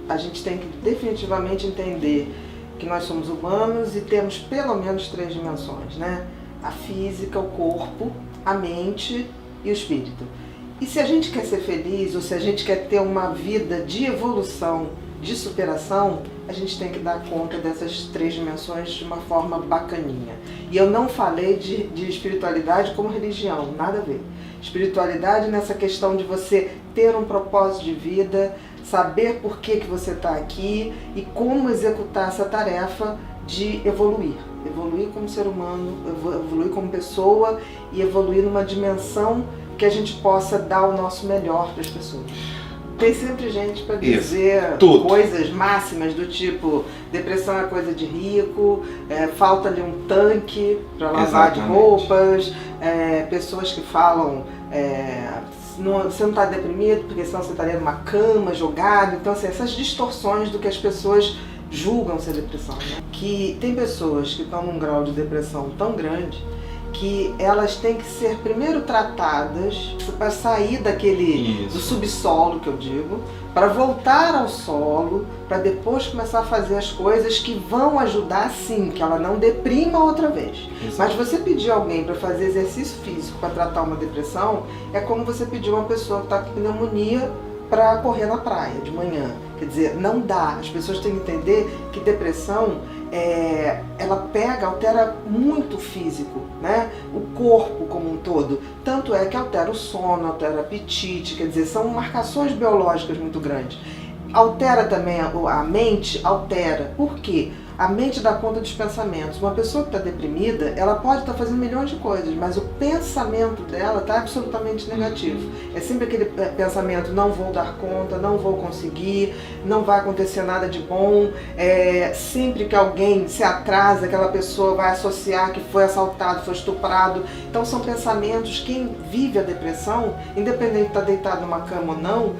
a gente tem que definitivamente entender que nós somos humanos e temos pelo menos 3 dimensões, né? A física, o corpo, a mente e o espírito. E se a gente quer ser feliz, ou se a gente quer ter uma vida de evolução, de superação, a gente tem que dar conta dessas 3 dimensões de uma forma bacaninha. E eu não falei de espiritualidade como religião, nada a ver. Espiritualidade nessa questão de você ter um propósito de vida, saber por que você está aqui e como executar essa tarefa de evoluir. Evoluir como ser humano, evoluir como pessoa e evoluir numa dimensão que a gente possa dar o nosso melhor para as pessoas. Tem sempre gente para dizer coisas máximas do tipo depressão é coisa de rico, falta-lhe um tanque para lavar de roupas, pessoas que falam você não está deprimido porque senão você estaria numa cama jogado. Então assim, essas distorções do que as pessoas julgam ser depressão, né? Que tem pessoas que estão num grau de depressão tão grande que elas têm que ser primeiro tratadas para sair do subsolo, que eu digo, para voltar ao solo, para depois começar a fazer as coisas que vão ajudar sim, que ela não deprima outra vez. Exato. Mas você pedir alguém para fazer exercício físico para tratar uma depressão é como você pedir uma pessoa que está com pneumonia para correr na praia de manhã. Quer dizer, não dá. As pessoas têm que entender que depressão ela altera muito o físico, né? O corpo como um todo. Tanto é que altera o sono, altera o apetite, quer dizer, são marcações biológicas muito grandes. Altera também a mente, altera. Por quê? A mente dá conta dos pensamentos. Uma pessoa que está deprimida, ela pode estar fazendo milhões de coisas, mas o pensamento dela está absolutamente negativo. É sempre aquele pensamento, não vou dar conta, não vou conseguir, não vai acontecer nada de bom. Sempre que alguém se atrasa, aquela pessoa vai associar que foi assaltado, foi estuprado. Então são pensamentos, quem vive a depressão, independente de estar deitado numa cama ou não,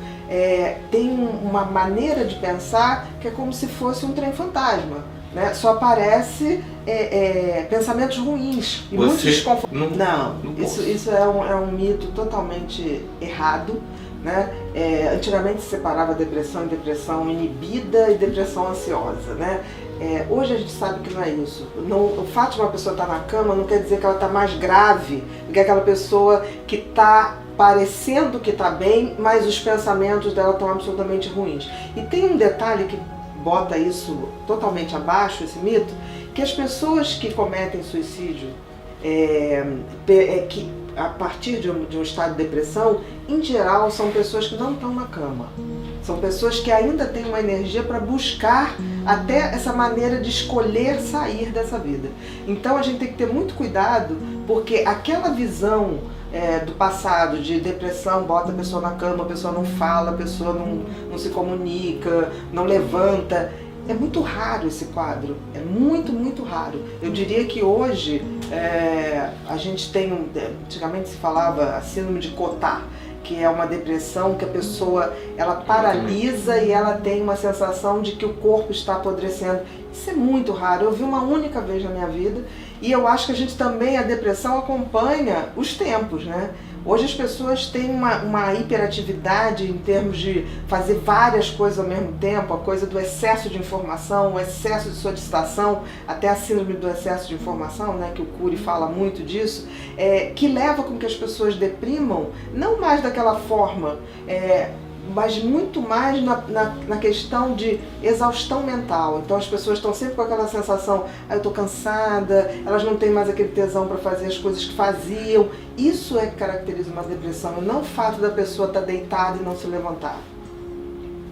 tem uma maneira de pensar que é como se fosse um trem fantasma. Né? Só aparece pensamentos ruins e muito desconfortáveis. Não, isso é um mito totalmente errado. Né? Antigamente se separava depressão em depressão inibida e depressão ansiosa. Né? Hoje a gente sabe que não é isso. O fato de uma pessoa estar na cama não quer dizer que ela está mais grave do que aquela pessoa que está parecendo que está bem, mas os pensamentos dela estão absolutamente ruins. E tem um detalhe que bota isso totalmente abaixo, esse mito, que as pessoas que cometem suicídio que a partir de um estado de depressão, em geral são pessoas que não estão na cama. São pessoas que ainda têm uma energia para buscar até essa maneira de escolher sair dessa vida. Então a gente tem que ter muito cuidado, porque aquela visão do passado, de depressão, bota a pessoa na cama, a pessoa não fala, a pessoa não se comunica, não levanta. É muito raro esse quadro, é muito, muito raro. Eu diria que hoje a gente tem, antigamente se falava a síndrome de Cotard, que é uma depressão que a pessoa ela paralisa e ela tem uma sensação de que o corpo está apodrecendo. Isso é muito raro, eu vi uma única vez na minha vida e eu acho que a gente também, a depressão acompanha os tempos, né? Hoje as pessoas têm uma hiperatividade em termos de fazer várias coisas ao mesmo tempo, a coisa do excesso de informação, o excesso de solicitação, até a síndrome do excesso de informação, né, que o Cury fala muito disso, que leva com que as pessoas deprimam, não mais daquela forma, mas muito mais na questão de exaustão mental. Então as pessoas estão sempre com aquela sensação, eu estou cansada, elas não têm mais aquele tesão para fazer as coisas que faziam. Isso é que caracteriza uma depressão, e não o fato da pessoa estar deitada e não se levantar.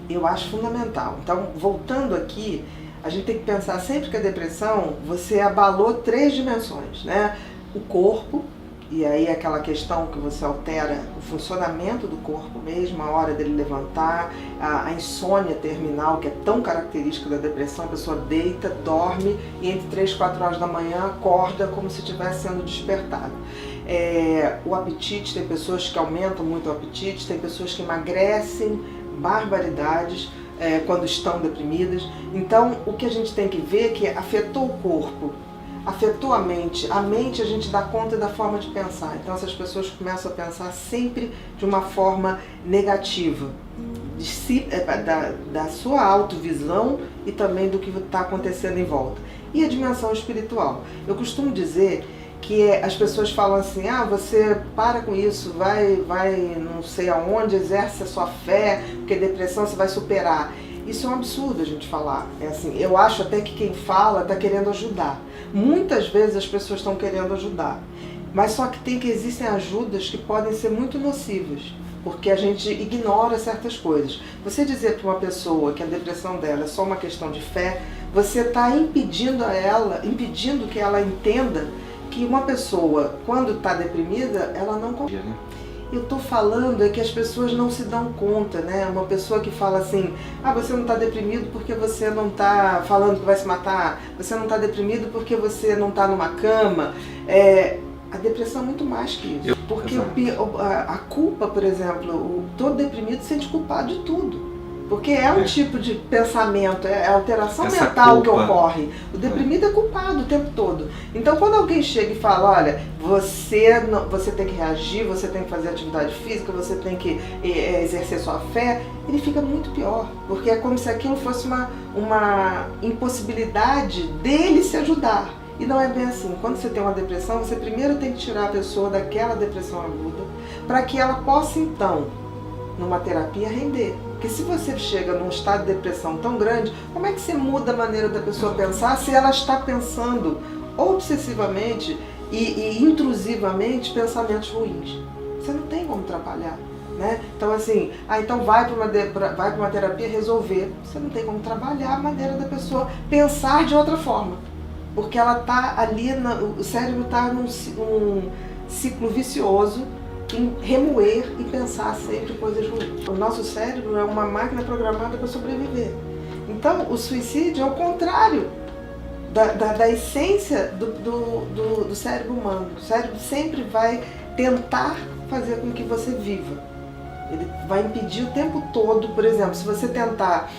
Eu acho fundamental. Então, voltando aqui, a gente tem que pensar sempre que a depressão, você abalou 3 dimensões, né? O corpo, e aí é aquela questão que você altera o funcionamento do corpo mesmo, a hora dele levantar, a insônia terminal, que é tão característica da depressão, a pessoa deita, dorme e entre 3 e 4 horas da manhã acorda como se estivesse sendo despertada. O apetite, tem pessoas que aumentam muito o apetite, tem pessoas que emagrecem barbaridades quando estão deprimidas. Então o que a gente tem que ver é que afetou o corpo, afetou a mente a gente dá conta da forma de pensar. Então essas pessoas começam a pensar sempre de uma forma negativa. de si, da sua autovisão e também do que está acontecendo em volta. E a dimensão espiritual. Eu costumo dizer que as pessoas falam assim, você para com isso, vai não sei aonde, exerce a sua fé, porque depressão você vai superar. Isso é um absurdo a gente falar. É assim, eu acho até que quem fala está querendo ajudar. Muitas vezes as pessoas estão querendo ajudar. Mas só que existem ajudas que podem ser muito nocivas, porque a gente ignora certas coisas. Você dizer para uma pessoa que a depressão dela é só uma questão de fé, você está impedindo que ela entenda que uma pessoa, quando está deprimida, ela não confia. Eu estou falando é que as pessoas não se dão conta, né? Uma pessoa que fala assim, você não está deprimido porque você não está falando que vai se matar, você não está deprimido porque você não está numa cama. A depressão é muito mais que isso. Porque a culpa, por exemplo, todo deprimido se sente culpado de tudo. Porque é um tipo de pensamento, é a alteração mental que ocorre. O deprimido é culpado o tempo todo. Então, quando alguém chega e fala, olha, você tem que reagir, você tem que fazer atividade física, você tem que exercer sua fé, ele fica muito pior. Porque é como se aquilo fosse uma impossibilidade dele se ajudar. E não é bem assim. Quando você tem uma depressão, você primeiro tem que tirar a pessoa daquela depressão aguda, para que ela possa, então, numa terapia, render. Porque se você chega num estado de depressão tão grande, como é que você muda a maneira da pessoa pensar se ela está pensando obsessivamente e intrusivamente pensamentos ruins? Você não tem como trabalhar, né? Então assim, então vai para uma terapia resolver. Você não tem como trabalhar a maneira da pessoa pensar de outra forma. Porque ela está ali, o cérebro está num ciclo vicioso em remoer e pensar sempre coisas ruins. O nosso cérebro é uma máquina programada para sobreviver. Então, o suicídio é o contrário da essência do cérebro humano. O cérebro sempre vai tentar fazer com que você viva. Ele vai impedir o tempo todo, por exemplo, se você tentar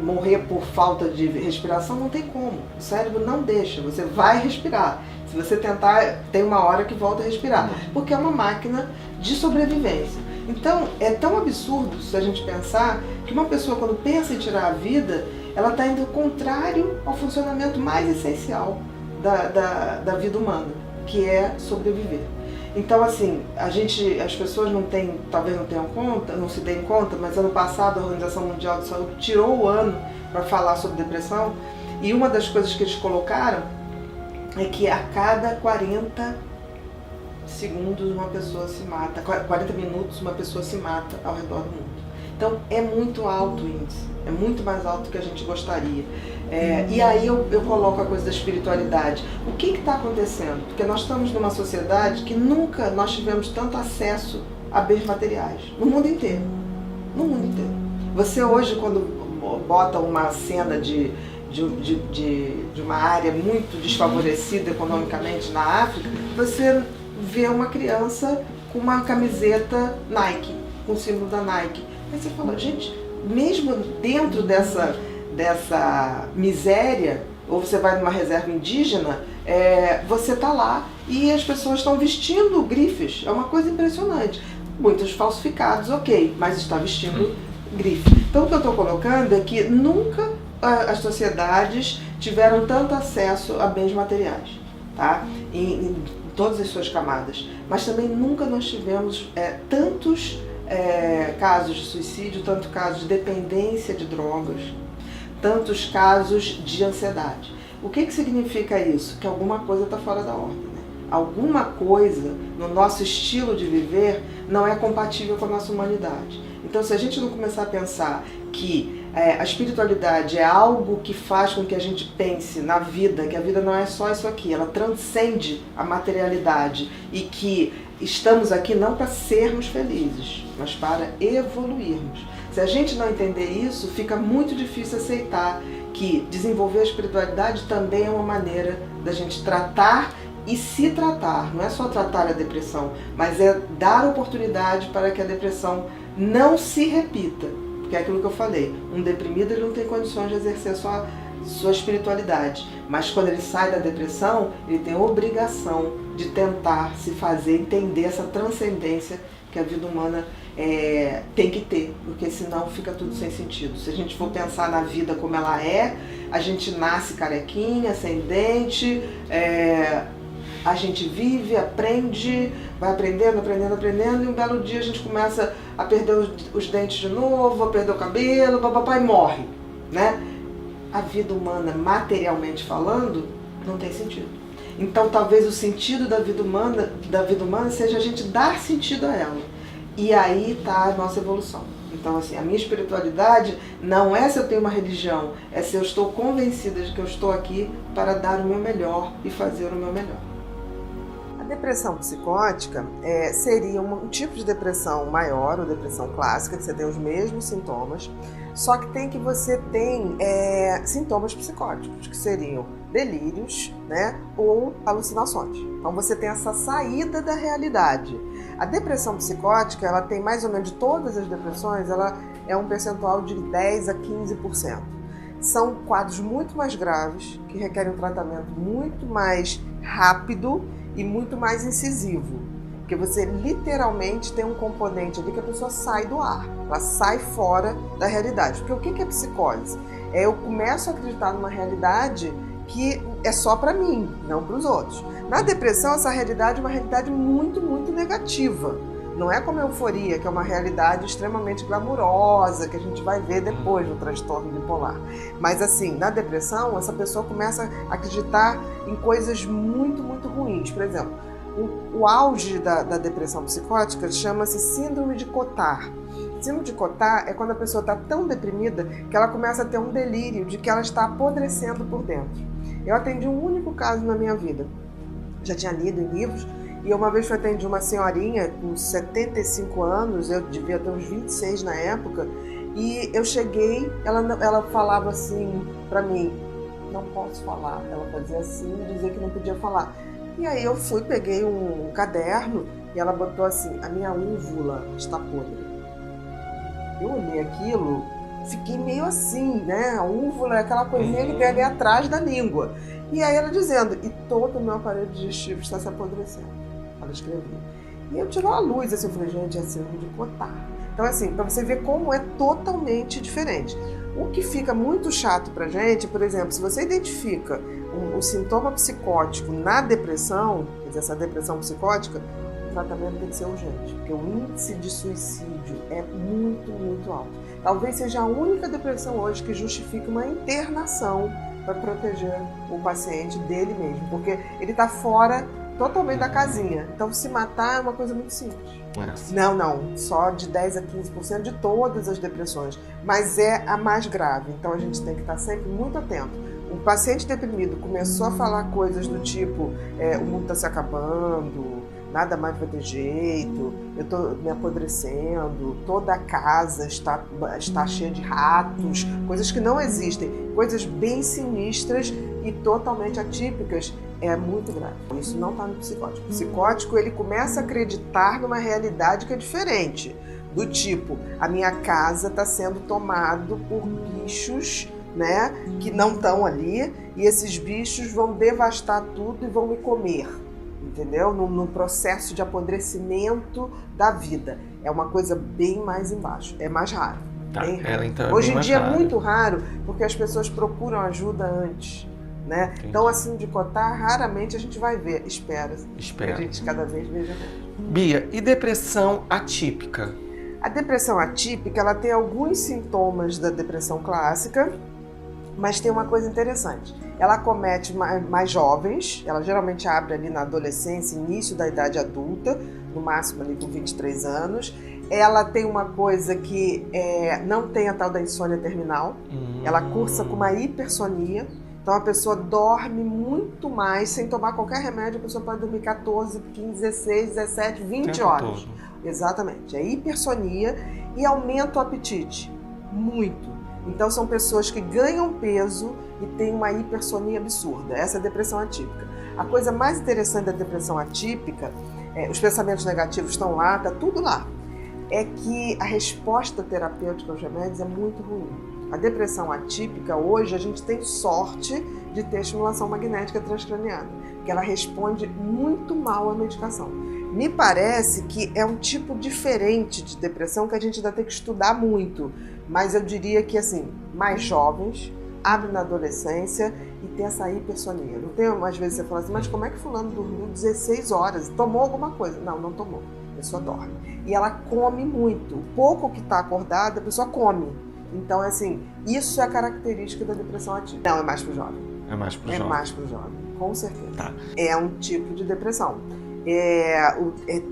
morrer por falta de respiração, não tem como. O cérebro não deixa, você vai respirar. Se você tentar, tem uma hora que volta a respirar, porque é uma máquina de sobrevivência. Então, é tão absurdo se a gente pensar que uma pessoa, quando pensa em tirar a vida, ela está indo contrário ao funcionamento mais essencial da vida humana, que é sobreviver. Então, assim, as pessoas talvez não tenham conta, não se deem conta, mas ano passado a Organização Mundial de Saúde tirou o ano para falar sobre depressão, e uma das coisas que eles colocaram é que a cada 40 segundos uma pessoa se mata, 40 minutos uma pessoa se mata ao redor do mundo. Então é muito alto o índice, é muito mais alto do que a gente gostaria. E aí eu coloco a coisa da espiritualidade. O que está acontecendo? Porque nós estamos numa sociedade que nunca nós tivemos tanto acesso a bens materiais, no mundo inteiro. No mundo inteiro. Você hoje, quando bota uma cena de uma área muito desfavorecida economicamente na África, você vê uma criança com uma camiseta Nike, com o símbolo da Nike. Aí você fala, gente, mesmo dentro dessa miséria, ou você vai numa reserva indígena, você está lá e as pessoas estão vestindo grifes. É uma coisa impressionante. Muitos falsificados, ok, mas está vestindo grife. Então o que eu estou colocando é que nunca as sociedades tiveram tanto acesso a bens materiais, tá? Em todas as suas camadas. Mas também nunca nós tivemos tantos casos de suicídio, tantos casos de dependência de drogas, tantos casos de ansiedade. O que significa isso? Que alguma coisa está fora da ordem, né? Alguma coisa no nosso estilo de viver não é compatível com a nossa humanidade. Então, se a gente não começar a pensar que a espiritualidade é algo que faz com que a gente pense na vida, que a vida não é só isso aqui, ela transcende a materialidade e que estamos aqui não para sermos felizes, mas para evoluirmos. Se a gente não entender isso, fica muito difícil aceitar que desenvolver a espiritualidade também é uma maneira da gente tratar e se tratar. Não é só tratar a depressão, mas é dar oportunidade para que a depressão não se repita. Porque é aquilo que eu falei, um deprimido ele não tem condições de exercer sua espiritualidade, mas quando ele sai da depressão, ele tem a obrigação de tentar se fazer entender essa transcendência que a vida humana tem que ter, porque senão fica tudo sem sentido. Se a gente for pensar na vida como ela é, a gente nasce carequinha, sem dente, a gente vive, aprende, vai aprendendo, e um belo dia a gente começa a perder os dentes de novo, a perder o cabelo, papapá, e morre, né? A vida humana, materialmente falando, não tem sentido. Então talvez o sentido da vida humana seja a gente dar sentido a ela. E aí está a nossa evolução. Então, assim, a minha espiritualidade não é se eu tenho uma religião, é se eu estou convencida de que eu estou aqui para dar o meu melhor e fazer o meu melhor. A depressão psicótica seria um tipo de depressão maior, ou depressão clássica, que você tem os mesmos sintomas, só que você tem sintomas psicóticos, que seriam delírios, né, ou alucinações. Então você tem essa saída da realidade. A depressão psicótica, ela tem mais ou menos, de todas as depressões, ela é um percentual de 10 a 15%. São quadros muito mais graves, que requerem um tratamento muito mais rápido e muito mais incisivo. Porque você literalmente tem um componente ali que a pessoa sai do ar, ela sai fora da realidade. Porque o que é psicose? Eu começo a acreditar numa realidade que é só para mim, não para os outros. Na depressão, essa realidade é uma realidade muito, muito negativa. Não é como a euforia, que é uma realidade extremamente glamurosa, que a gente vai ver depois no transtorno bipolar. Mas assim, na depressão, essa pessoa começa a acreditar em coisas muito, muito ruins. Por exemplo, o auge da depressão psicótica chama-se síndrome de Cotard. Síndrome de Cotard é quando a pessoa está tão deprimida que ela começa a ter um delírio de que ela está apodrecendo por dentro. Eu atendi um único caso na minha vida. Já tinha lido em livros, e uma vez eu atendi uma senhorinha com 75 anos, eu devia ter uns 26 na época, e eu cheguei, ela falava assim para mim, não posso falar. Ela fazia assim e dizia que não podia falar. E aí eu fui, peguei um caderno e ela botou assim, a minha úvula está podre. Eu olhei aquilo, fiquei meio assim, né? A úvula é aquela coisinha que tem ali atrás da língua. E aí ela dizendo, e todo o meu aparelho digestivo está se apodrecendo. Ela escrevia. E eu tirou a luz, assim, eu falei, gente, é síndrome de Cotard. Então, assim, para você ver como é totalmente diferente. O que fica muito chato pra gente, por exemplo, se você identifica um sintoma psicótico na depressão, quer dizer, essa depressão psicótica, o tratamento tem que ser urgente, porque o índice de suicídio é muito, muito alto. Talvez seja a única depressão hoje que justifique uma internação para proteger o paciente dele mesmo, porque ele está fora totalmente da casinha. Então, se matar é uma coisa muito simples. Não, só de 10 a 15% de todas as depressões, mas é a mais grave, então a gente tem que estar sempre muito atento. O paciente deprimido começou a falar coisas do tipo, o mundo está se acabando, nada mais vai ter jeito, eu estou me apodrecendo, toda a casa está cheia de ratos, coisas que não existem, coisas bem sinistras e totalmente atípicas, é muito grave. Isso não está no psicótico. O psicótico, ele começa a acreditar numa realidade que é diferente, do tipo, a minha casa está sendo tomada por bichos, né, que não estão ali, e esses bichos vão devastar tudo e vão me comer. Entendeu? No processo de apodrecimento da vida. É uma coisa bem mais embaixo. É mais raro. Bem raro. Então hoje em dia é muito raro porque as pessoas procuram ajuda antes. Né? Então, assim, de Cotard, raramente a gente vai ver. Espera. Que a gente cada vez veja mais. Bia, e depressão atípica? A depressão atípica, ela tem alguns sintomas da depressão clássica, mas tem uma coisa interessante. Ela acomete mais jovens, ela geralmente abre ali na adolescência, início da idade adulta, no máximo ali com 23 anos. Ela tem uma coisa que não tem a tal da insônia terminal, ela cursa com uma hipersonia, então a pessoa dorme muito mais, sem tomar qualquer remédio, a pessoa pode dormir 14, 15, 16, 17, 20 horas. Todo. Exatamente, é hipersonia e aumenta o apetite, muito. Então são pessoas que ganham peso e têm uma hipersonia absurda. Essa é a depressão atípica. A coisa mais interessante da depressão atípica, os pensamentos negativos estão lá, está tudo lá, é que a resposta terapêutica aos remédios é muito ruim. A depressão atípica, hoje, a gente tem sorte de ter estimulação magnética transcraniana, que ela responde muito mal à medicação. Me parece que é um tipo diferente de depressão que a gente ainda tem que estudar muito, mas eu diria que, assim, mais jovens, abre na adolescência e tem essa hipersonia. Não tem, às vezes você fala assim, mas como é que fulano dormiu 16 horas? Tomou alguma coisa? Não, não tomou. A pessoa dorme. E ela come muito. O pouco que está acordada, a pessoa come. Então, assim, isso é a característica da depressão atípica. Não, é mais pro jovem. É mais pro jovem. É mais pro jovem, com certeza. Tá. É um tipo de depressão. É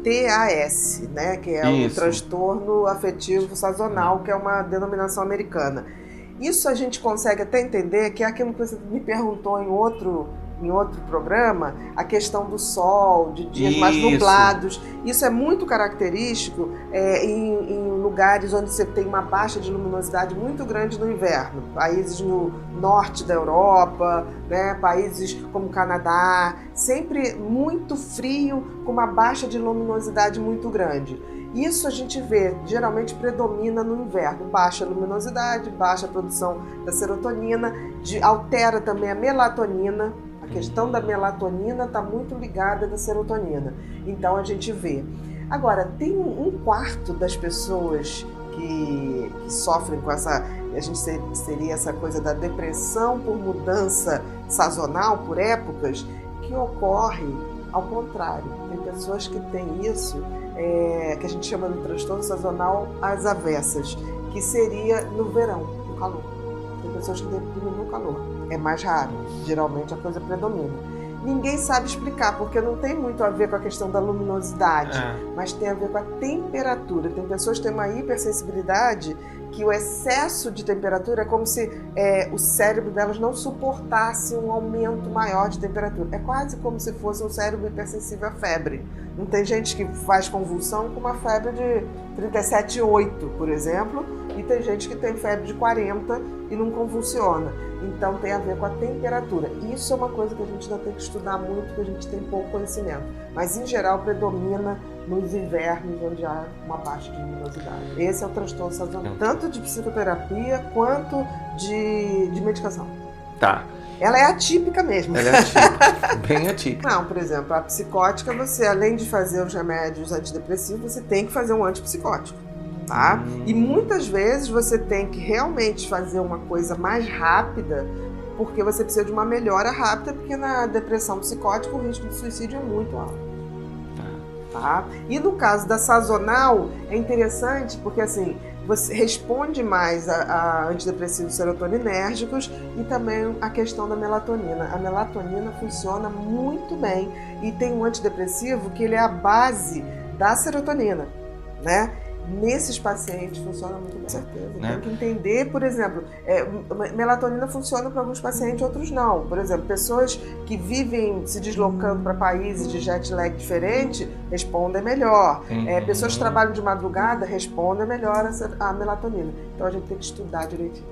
TAS, né, que é o transtorno afetivo sazonal, que é uma denominação americana. Isso a gente consegue até entender, que é aquilo que você me perguntou em outro programa, a questão do sol, de dias mais nublados. Isso é muito característico em lugares onde você tem uma baixa de luminosidade muito grande no inverno. Países no norte da Europa, né, países como o Canadá, sempre muito frio, com uma baixa de luminosidade muito grande. Isso a gente vê, geralmente predomina no inverno, baixa luminosidade, baixa produção da serotonina, altera também a melatonina. A questão da melatonina está muito ligada à serotonina, então a gente vê. Agora, tem um quarto das pessoas que sofrem com essa, a gente seria essa coisa da depressão por mudança sazonal, por épocas, que ocorre ao contrário. Tem pessoas que têm isso, que a gente chama de transtorno sazonal às avessas, que seria no verão, no calor. Tem pessoas que deprimem no calor. É mais raro, geralmente a coisa predomina. Ninguém sabe explicar, porque não tem muito a ver com a questão da luminosidade, mas tem a ver com a temperatura. Tem pessoas que têm uma hipersensibilidade que o excesso de temperatura é como se o cérebro delas não suportasse um aumento maior de temperatura. É quase como se fosse um cérebro hipersensível à febre. Não tem gente que faz convulsão com uma febre de 37,8, por exemplo, e tem gente que tem febre de 40 e não convulsiona. Então tem a ver com a temperatura. Isso é uma coisa que a gente ainda tem que estudar muito, que a gente tem pouco conhecimento. Mas em geral predomina nos invernos, onde há uma baixa de luminosidade. Esse é o transtorno sazonal, tanto de psicoterapia quanto de medicação. Tá. Ela é atípica mesmo. Ela é atípica, bem atípica. Não, por exemplo, a psicótica, você além de fazer os remédios antidepressivos, você tem que fazer um antipsicótico. Tá? E muitas vezes você tem que realmente fazer uma coisa mais rápida, porque você precisa de uma melhora rápida, porque na depressão psicótica o risco de suicídio é muito alto. Tá? E no caso da sazonal, é interessante porque assim, você responde mais a antidepressivos serotoninérgicos e também a questão da melatonina. A melatonina funciona muito bem e tem um antidepressivo que ele é a base da serotonina, né? Nesses pacientes funciona muito bem, com certeza. Né? Tem que entender, por exemplo, melatonina funciona para alguns pacientes, outros não. Por exemplo, pessoas que vivem se deslocando para países de jet lag diferente respondem melhor. Pessoas que trabalham de madrugada respondem melhor a melatonina. Então a gente tem que estudar direitinho.